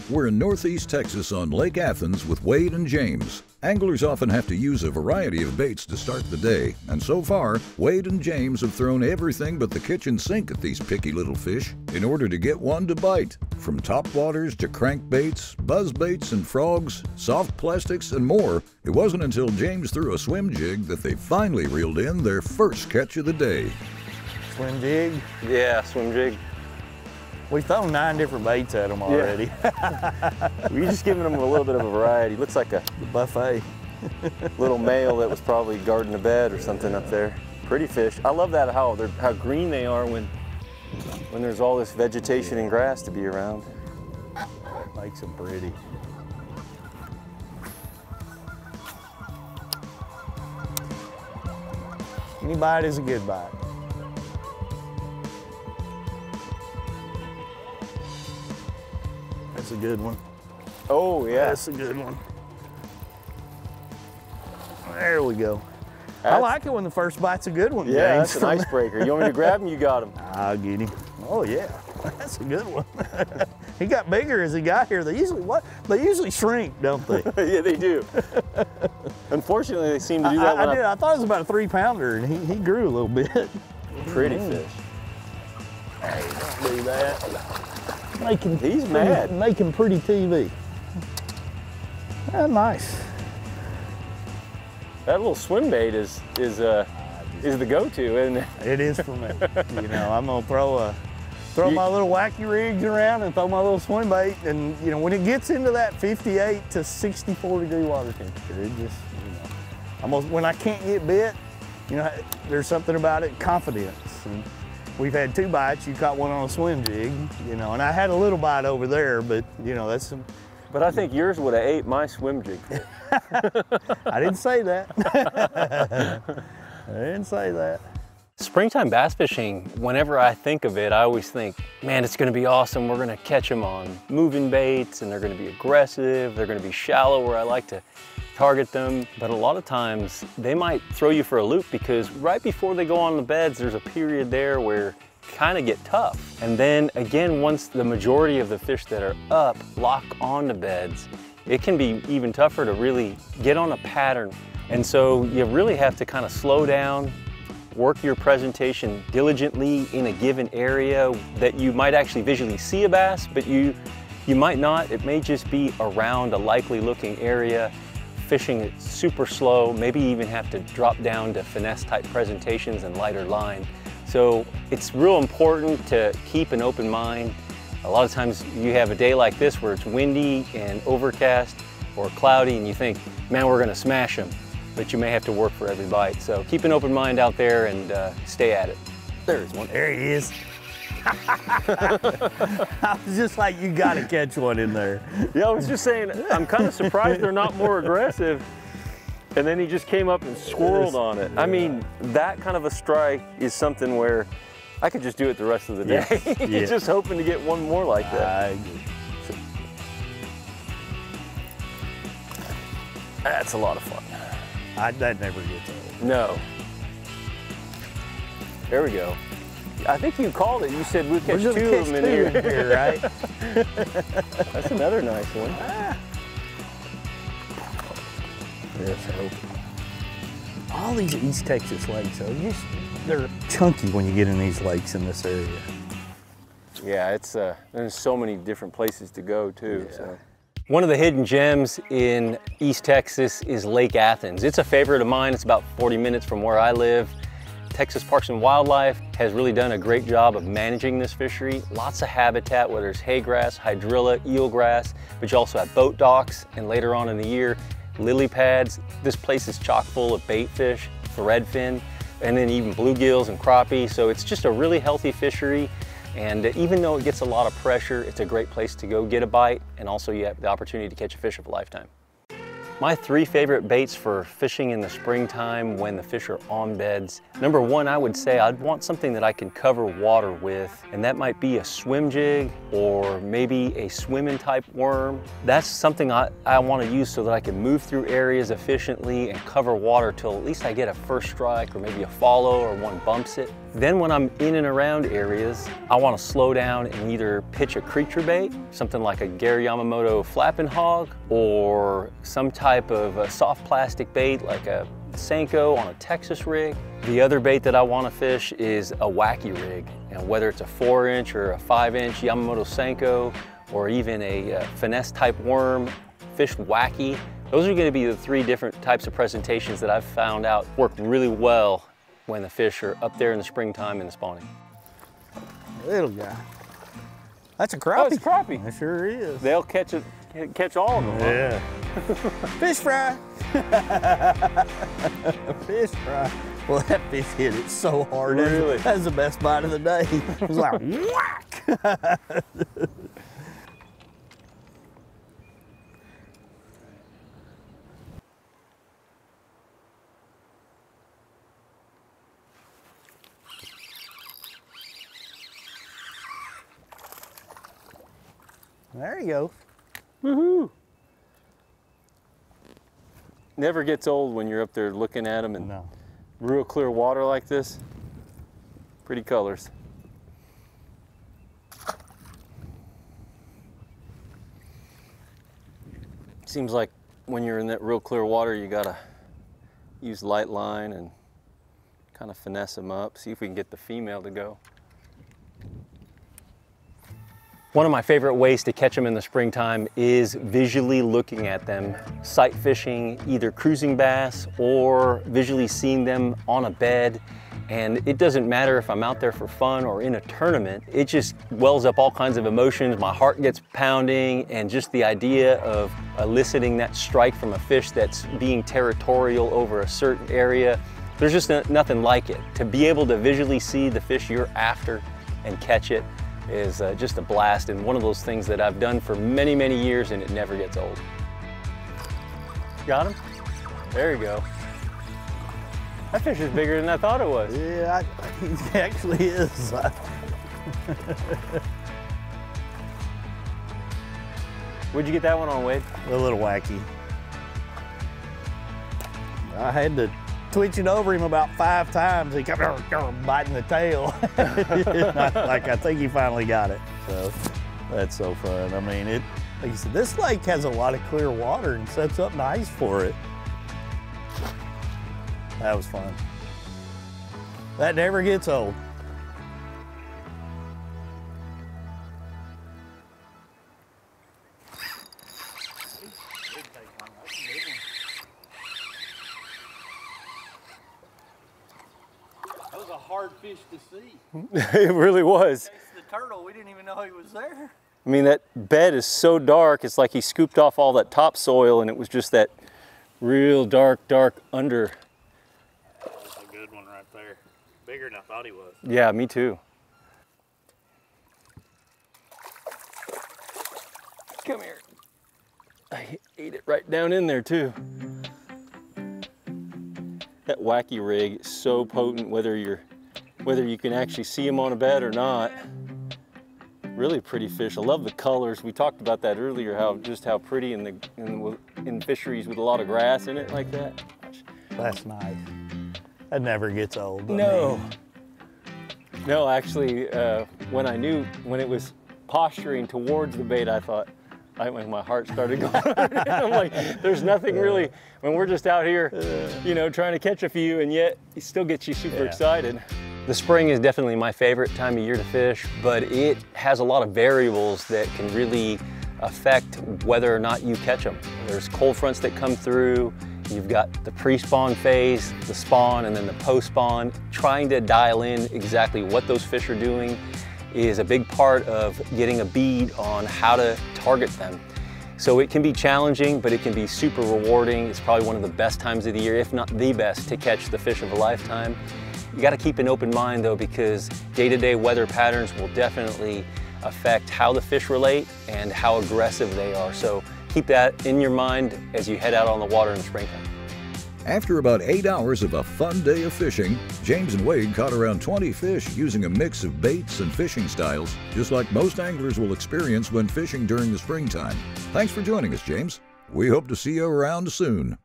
We're in northeast Texas on Lake Athens with Wade and James. Anglers often have to use a variety of baits to start the day, and so far, Wade and James have thrown everything but the kitchen sink at these picky little fish in order to get one to bite. From topwaters to crankbaits, buzzbaits and frogs, soft plastics and more, it wasn't until James threw a swim jig that they finally reeled in their first catch of the day. Swim jig? Yeah, swim jig. We've thrown 9 different baits at them already. Yeah. We're just giving them a little bit of a variety. Looks like a buffet. Little male that was probably guarding a bed or something up there. Pretty fish. I love that how green they are when there's all this vegetation and grass to be around. That makes them pretty. Any bite is a good bite. That's a good one. Oh, yeah. That's a good one. There we go. I like it when the first bite's a good one. Yeah, James. that's an icebreaker. You want me to grab him? You got him. I'll get him. Oh, yeah. That's a good one. He got bigger as he got here. They usually shrink, don't they? Yeah, they do. Unfortunately, they seem to do that. I thought it was about a 3-pounder, and he grew a little bit. Pretty fish. Hey, don't do that. He's mad. Making pretty TV. Nice. That little swim bait is the go-to, isn't it? It is for me. You know, I'm gonna throw my little wacky rigs around and throw my little swim bait, and you know, when it gets into that 58 to 64 degree water temperature, it just, you know, almost when I can't get bit, you know, there's something about it, confidence. And we've had 2 bites. You caught one on a swim jig, you know, and I had a little bite over there, but you know, that's some. But I think yours would have ate my swim jig. I didn't say that. I didn't say that. Springtime bass fishing, whenever I think of it, I always think, man, it's gonna be awesome. We're gonna catch them on moving baits, and they're gonna be aggressive. They're gonna be shallow where I like to target them. But a lot of times they might throw you for a loop, because right before they go on the beds, there's a period there where kind of get tough. And then again, once the majority of the fish that are up lock on the beds, it can be even tougher to really get on a pattern. And so you really have to kind of slow down, work your presentation diligently in a given area that you might actually visually see a bass, but you might not. It may just be around a likely looking area, fishing it super slow, maybe even have to drop down to finesse type presentations and lighter line. So it's real important to keep an open mind. A lot of times you have a day like this where it's windy and overcast or cloudy, and you think, man, we're gonna smash them. But you may have to work for every bite. So keep an open mind out there and stay at it. There's one. There he is. I was just like, you gotta catch one in there. Yeah, I was just saying, I'm kind of surprised they're not more aggressive. And then he just came up and swirled on it. I mean, that kind of a strike is something where I could just do it the rest of the day. Yeah. Just hoping to get one more like that. I agree. That's a lot of fun. That never gets old. No. There we go. I think you called it. You said we'd catch 2 of them in here. Right? That's another nice one. So, all these East Texas lakes, they're chunky when you get in these lakes in this area. Yeah, it's there's so many different places to go too. Yeah. So. One of the hidden gems in East Texas is Lake Athens. It's a favorite of mine. It's about 40 minutes from where I live. Texas Parks and Wildlife has really done a great job of managing this fishery. Lots of habitat, whether it's haygrass, hydrilla, eelgrass, but you also have boat docks, and later on in the year, lily pads. This place is chock full of bait fish, threadfin, and then even bluegills and crappie. So it's just a really healthy fishery. And even though it gets a lot of pressure, it's a great place to go get a bite, and also you have the opportunity to catch a fish of a lifetime. My 3 favorite baits for fishing in the springtime when the fish are on beds. Number 1, I would say I'd want something that I can cover water with, and that might be a swim jig or maybe a swimming type worm. That's something I want to use so that I can move through areas efficiently and cover water till at least I get a first strike or maybe a follow or one bumps it. Then when I'm in and around areas, I want to slow down and either pitch a creature bait, something like a Gary Yamamoto flapping hog, or some type of a soft plastic bait like a Senko on a Texas rig. The other bait that I want to fish is a wacky rig, and whether it's a 4-inch or a 5-inch Yamamoto Senko, or even a finesse type worm, fished wacky. Those are going to be the 3 different types of presentations that I've found out work really well when the fish are up there in the springtime and spawning. Little guy. That's a crappie. Oh, it's crappie. It sure is. They'll catch all of them. Yeah. Fish fry. Fish fry. Well, that fish hit it so hard. Really? That's the best bite of the day. It was like, whack. There you go. Woohoo! Never gets old when you're up there looking at them and No. real clear water like this. Pretty colors. Seems like when you're in that real clear water, you gotta use light line and kind of finesse them up. See if we can get the female to go. One of my favorite ways to catch them in the springtime is visually looking at them, sight fishing, either cruising bass or visually seeing them on a bed. And it doesn't matter if I'm out there for fun or in a tournament, it just wells up all kinds of emotions. My heart gets pounding, and just the idea of eliciting that strike from a fish that's being territorial over a certain area, there's just nothing like it. To be able to visually see the fish you're after and catch it is just a blast, and one of those things that I've done for many, many years, and it never gets old. Got him? There you go. That fish is bigger than I thought it was. Yeah, he actually is. Where'd you get that one on, Wade? A little wacky. I had to twitch it over him about 5 times. He kept biting the tail. Like, I think he finally got it. So that's so fun. I mean, like you said, this lake has a lot of clear water and sets up nice for it. That was fun. That never gets old. That was a hard fish to see. It really was. The turtle, we didn't even know he was there. I mean, that bed is so dark, it's like he scooped off all that topsoil and it was just that real dark under. That's a good one right there. Bigger than I thought he was. Yeah, me too. Come here. I ate it right down in there too. That wacky rig is so potent, whether you can actually see them on a bed or not. Really pretty fish. I love the colors. We talked about that earlier, how pretty in fisheries with a lot of grass in it like that. That's nice. That never gets old. No. No, actually, when it was posturing towards the bait, I thought, my heart started going. I'm like, there's nothing really, when we're just out here, trying to catch a few, and yet it still gets you super excited. The spring is definitely my favorite time of year to fish, but it has a lot of variables that can really affect whether or not you catch them. There's cold fronts that come through. You've got the pre-spawn phase, the spawn, and then the post-spawn. Trying to dial in exactly what those fish are doing is a big part of getting a bead on how to target them. So it can be challenging, but it can be super rewarding. It's probably one of the best times of the year, if not the best, to catch the fish of a lifetime. You gotta keep an open mind though, because day-to-day weather patterns will definitely affect how the fish relate and how aggressive they are. So keep that in your mind as you head out on the water in the springtime. After about 8 hours of a fun day of fishing, James and Wade caught around 20 fish using a mix of baits and fishing styles, just like most anglers will experience when fishing during the springtime. Thanks for joining us, James. We hope to see you around soon.